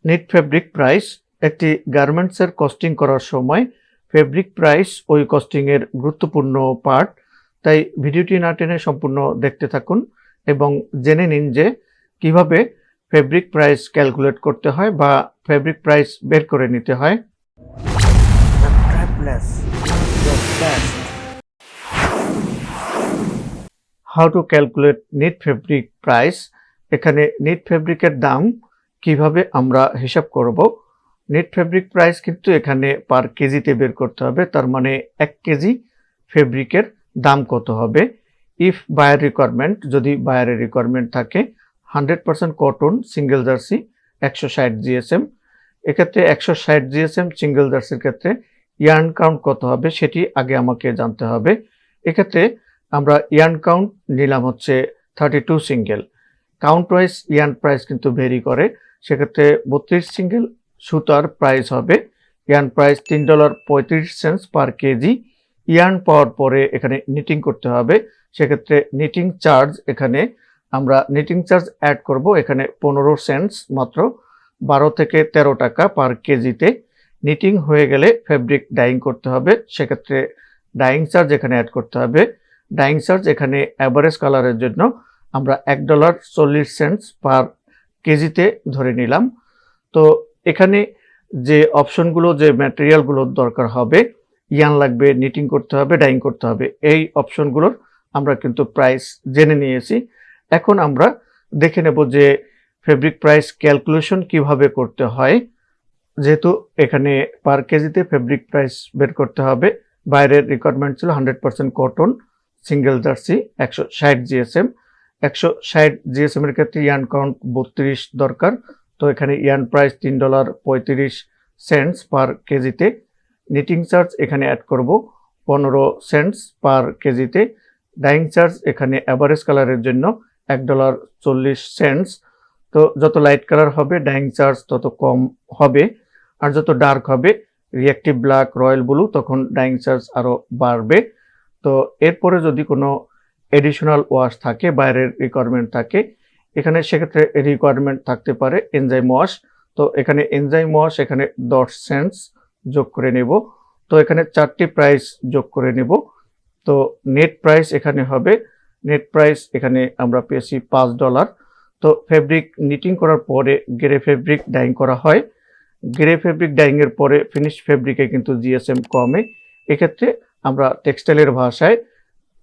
Net fabric price একটি গার্মেন্টসের costing করার সময় ফেব্রিক প্রাইস ওই কস্টিংয়ের গুরুত্বপূর্ণ পার্ট। তাই ভিডিওটি না টেনে সম্পূর্ণ দেখতে থাকুন এবং জেনে নিন যে কিভাবে ফেব্রিক প্রাইস ক্যালকুলেট করতে হয় বা ফেব্রিক প্রাইস বের করে নিতে হয়। How to calculate net fabric price. এখানে নেট ফেব্রিকের দাম কিভাবে আমরা হিসাব করব। নেট ফেব্রিক প্রাইস কিন্তু এখানে পার কেজিতে বের করতে হবে, তার মানে 1 কেজি ফেব্রিকের দাম কত হবে। ইফ বায়ার রিকোয়ারমেন্ট, যদি বায়ারের রিকোয়ারমেন্ট থাকে 100% কটন সিঙ্গেল জার্সি 160 জিএসএম, এক্ষেত্রে 160 জিএসএম সিঙ্গেল জার্সির ক্ষেত্রে ইয়ার্ন কাউন্ট কত হবে সেটি আগে আমাকে জানতে হবে। এক্ষেত্রে আমরা ইয়ার্ন কাউন্ট নিলাম হচ্ছে 32 single. Count wise yarn price কিন্তু ভেরি করে, সেক্ষেত্রে 32 সিঙ্গেল সুতার প্রাইস হবে ইয়ার্ন প্রাইস $3.35 পার কেজি। ইয়ার্ন পাওয়ার পরে এখানে নিটিং করতে হবে, সেক্ষেত্রে নিটিং চার্জ এখানে আমরা নিটিং চার্জ অ্যাড করব, এখানে 15 সেন্টস মাত্র, 12 থেকে 13 টাকা পার কেজিতে। নিটিং হয়ে গেলে ফেব্রিক ডাইং করতে হবে, সেক্ষেত্রে ডাইং চার্জ এখানে অ্যাড করতে হবে। ডাইং চার্জ এখানে অ্যাভারেজ কালারের জন্য আমরা $1.40 পার কেজিতে ধরে নিলাম। তো এখানে যে অপশনগুলো, যে ম্যাটেরিয়ালগুলোর দরকার হবে, ইয়ার্ন লাগবে, নিটিং করতে হবে, ডাইং করতে হবে, এই অপশনগুলোর আমরা কিন্তু প্রাইস জেনে নিয়েছি। এখন আমরা দেখে নেব যে ফেব্রিক প্রাইস ক্যালকুলেশন কিভাবে করতে হয়। যেহেতু এখানে পার কেজিতে ফেব্রিক প্রাইস বের করতে হবে, বাইরের রিকোয়ারমেন্ট ছিল 100% cotton single jersey 160 GSM. 160 GSM এর ক্ষেত্রে ইয়ার্ন কাউন্ট 32 দরকার, তো এখানে ইয়ার্ন প্রাইস $3.35 পার কেজিতে। নিটিং চার্জ এখানে অ্যাড করব 15 সেন্টস পার কেজিতে। ডাইং চার্জ এখানে অ্যাভারেজ কালারের জন্য $1.40। তো যত লাইট কালার হবে ডাইং চার্জ তত কম হবে, আর যত ডার্ক হবে রিঅ্যাক্টিভ ব্ল্যাক, রয়্যাল ব্লু, তখন ডাইং চার্জ আরও বাড়বে। তো এরপরে যদি কোনো এডিশনাল ওয়াশ থাকে, বাইরের রিকোয়ারমেন্ট থাকে, এখানে সেক্ষেত্রে রিকোয়ারমেন্ট থাকতে পারে এনজাইম ওয়াশ। তো এখানে এনজাইম ওয়াশ এখানে 10 সেন্টস যোগ করে নেব, তো এখানে 4টি প্রাইস যোগ করে নেব। তো নেট প্রাইস এখানে হবে, নেট প্রাইস এখানে আমরা পেয়েছি $5। তো ফেব্রিক নিটিং করার পরে গ্রে ফেব্রিক ডাইং করা হয়, গ্রে ফেব্রিক ডাইংয়ের পরে ফিনিশ ফেব্রিকে কিন্তু জিএসএম কমে। এক্ষেত্রে আমরা টেক্সটাইলের ভাষায়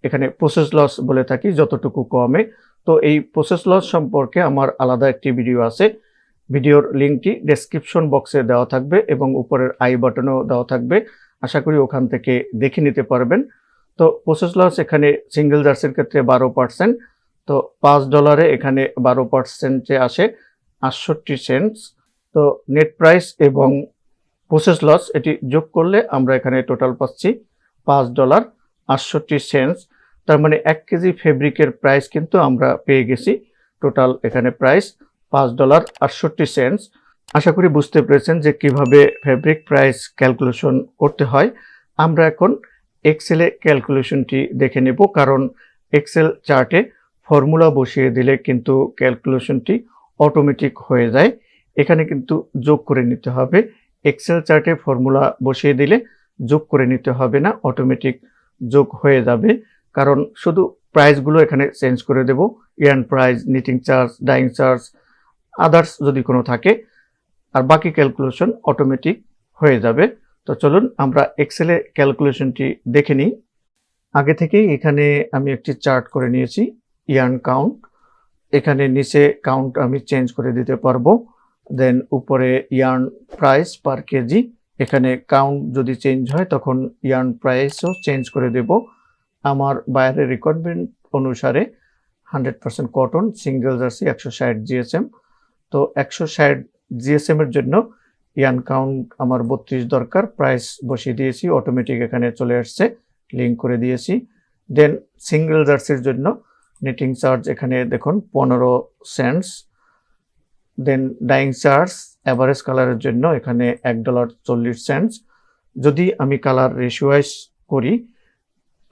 এখানে প্রসেস লস বলে থাকি, যতটুকু কমে। তো এই প্রসেস লস সম্পর্কে আমার আলাদা একটি ভিডিও আছে, ভিডিওর লিঙ্কটি ডেসক্রিপশন বক্সে দেওয়া থাকবে এবং উপরের আই বাটনেও দেওয়া থাকবে, আশা করি ওখান থেকে দেখে নিতে পারবেন। তো প্রসেস লস এখানে সিঙ্গেল জার্সির ক্ষেত্রে 12%, তো $5 এখানে 12%-এ আসে 68 সেন্টস। তো নেট প্রাইস এবং প্রসেস লস এটি যোগ করলে আমরা এখানে টোটাল পাচ্ছি $5.68। তার মানে 1 কেজি ফেব্রিকের প্রাইস কিন্তু আমরা পেয়ে গেছি, টোটাল এখানে প্রাইস $5.68। আশা করি বুঝতে পেরেছেন যে কিভাবে ফেব্রিক প্রাইস ক্যালকুলেশন করতে হয়। আমরা এখন এক্সেলে ক্যালকুলেশনটি দেখে নেব, কারণ এক্সেল চার্টে ফর্মুলা বসিয়ে দিলে কিন্তু ক্যালকুলেশনটি অটোমেটিক হয়ে যায়। এখানে কিন্তু যোগ করে নিতে হবে, এক্সেল চার্টে ফর্মুলা বসিয়ে দিলে যোগ করে নিতে হবে না, অটোমেটিক যোগ হয়ে যাবে। কারণ শুধু প্রাইসগুলো এখানে চেঞ্জ করে দেব, yarn price, knitting charge, dyeing charge, others যদি কোনো থাকে, আর বাকি ক্যালকুলেশন অটোমেটিক হয়ে যাবে। তো চলুন আমরা এক্সেলে ক্যালকুলেশনটি দেখে নিই। আগে থেকেই এখানে আমি একটি চার্ট করে নিয়েছি, ইয়ার্ন কাউন্ট, এখানে নিচে কাউন্ট আমি চেঞ্জ করে দিতে পারবো, দেন উপরে ইয়ার্ন প্রাইস পার কেজি, এখানে কাউন্ট যদি চেঞ্জ হয় তখন ইয়ার্ন প্রাইসও চেঞ্জ করে দেব আমার বাইরের রিকোয়ারমেন্ট অনুসারে। 100% কটন সিঙ্গেল জার্সি 160 জিএসএম, তো 160 জিএসএম এর জন্য ইয়ার্ন কাউন্ট আমার 32 দরকার, প্রাইস বসিয়ে দিয়েছি, অটোমেটিক এখানে চলে আসছে, লিঙ্ক করে দিয়েছি। দেন সিঙ্গেল জার্সির জন্য নিটিং চার্জ এখানে দেখুন 15 সেন্টস। দেন ডাইং চার্জ অ্যাভারেজ কালারের জন্য এখানে $1.40। যদি আমি কালার রেশিওয়াইজ করি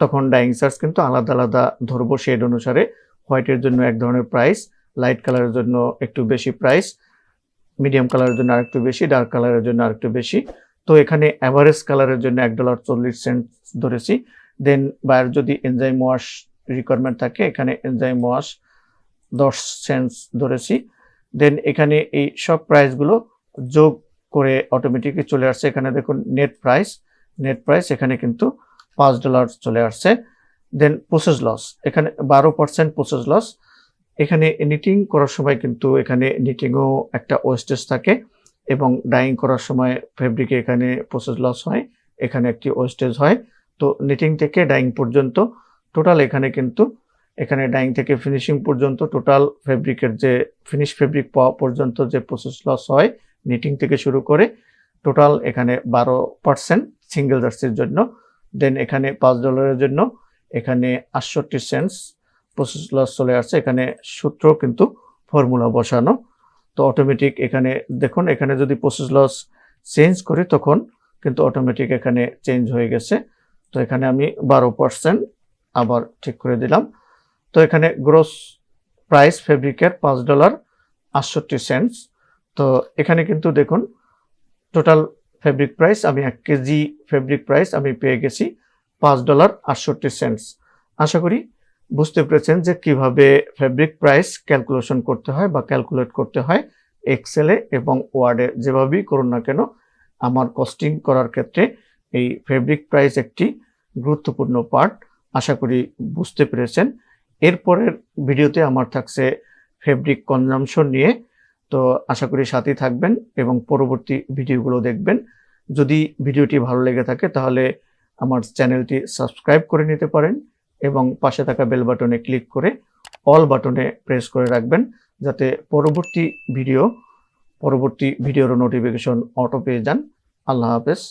তখন ডাইং চার্জ কিন্তু আলাদা আলাদা ধরবো শেড অনুসারে, হোয়াইটের জন্য এক ধরনের প্রাইস, লাইট কালারের জন্য একটু বেশি প্রাইস। মিডিয়াম কালারের জন্য আরেকটু বেশি, ডার্ক কালারের জন্য আরেকটু বেশি। তো এখানে অ্যাভারেজ কালারের জন্য $1.40 ধরেছি। দেন বায়ার যদি এনজাইম ওয়াশ রিকোয়ারমেন্ট থাকে, এখানে এনজাইম ওয়াশ 10 সেন্টস ধরেছি। দেন এখানে এই সব প্রাইসগুলো যোগ করে অটোমেটিকলি চলে আসছে। এখানে দেখুন নেট প্রাইস এখানে কিন্তু $5 চলে আসছে। দেন প্রসেস লস, এখানে 12% প্রসেস লস। এখানে নিটিং করার সময় কিন্তু এখানে নিটিংও একটা ওয়েস্টেজ থাকে এবং ডাইং করার সময় ফেব্রিকে এখানে প্রসেস লস হয়, এখানে একটি ওয়েস্টেজ হয়। তো নিটিং থেকে ডাইং পর্যন্ত টোটাল এখানে কিন্তু এখানে ডাইং থেকে ফিনিশিং পর্যন্ত টোটাল ফেব্রিকের যে ফিনিশ ফেব্রিক পাওয়া পর্যন্ত যে প্রসেস লস হয় নিটিং থেকে শুরু করে টোটাল এখানে 12% সিঙ্গেল জার্সির জন্য। দেন এখানে $5 জন্য এখানে 68 সেন্টস প্রসেস লস চলে আসছে। এখানে সূত্র কিন্তু ফর্মুলা বসানো। তো অটোমেটিক এখানে দেখুন, এখানে যদি প্রসেস লস চেঞ্জ করি তখন কিন্তু অটোমেটিক এখানে চেঞ্জ হয়ে গেছে। তো এখানে আমি 12% আবার ঠিক করে দিলাম। তো এখানে গ্রস প্রাইস ফেব্রিকের $5.68। তো এখানে কিন্তু দেখুন টোটাল ফেব্রিক প্রাইস আমি 1 কেজি ফেব্রিক প্রাইস আমি পেয়ে গেছি $5.68। আশা করি বুঝতে পেরেছেন যে কিভাবে ফেব্রিক প্রাইস ক্যালকুলেশন করতে হয় বা ক্যালকুলেট করতে হয় এক্সেলে এবং ওয়ার্ডে। যেভাবেই করুন না কেন আমার কস্টিং করার ক্ষেত্রে এই ফেব্রিক প্রাইস একটি গুরুত্বপূর্ণ পার্ট। আশা করি বুঝতে পেরেছেন। এরপরের ভিডিওতে আমার থাকছে ফেব্রিক কনজাম্পশন নিয়ে। তো আশা করি সাথেই থাকবেন এবং পরবর্তী ভিডিওগুলো দেখবেন। যদি ভিডিওটি ভালো লেগে থাকে তাহলে আমার চ্যানেলটি সাবস্ক্রাইব করে নিতে পারেন এবং পাশে থাকা বেল বাটনে ক্লিক করে অল বাটনে প্রেস করে রাখবেন, যাতে পরবর্তী ভিডিওর নোটিফিকেশন অটো পেয়ে যান। আল্লাহ হাফেজ।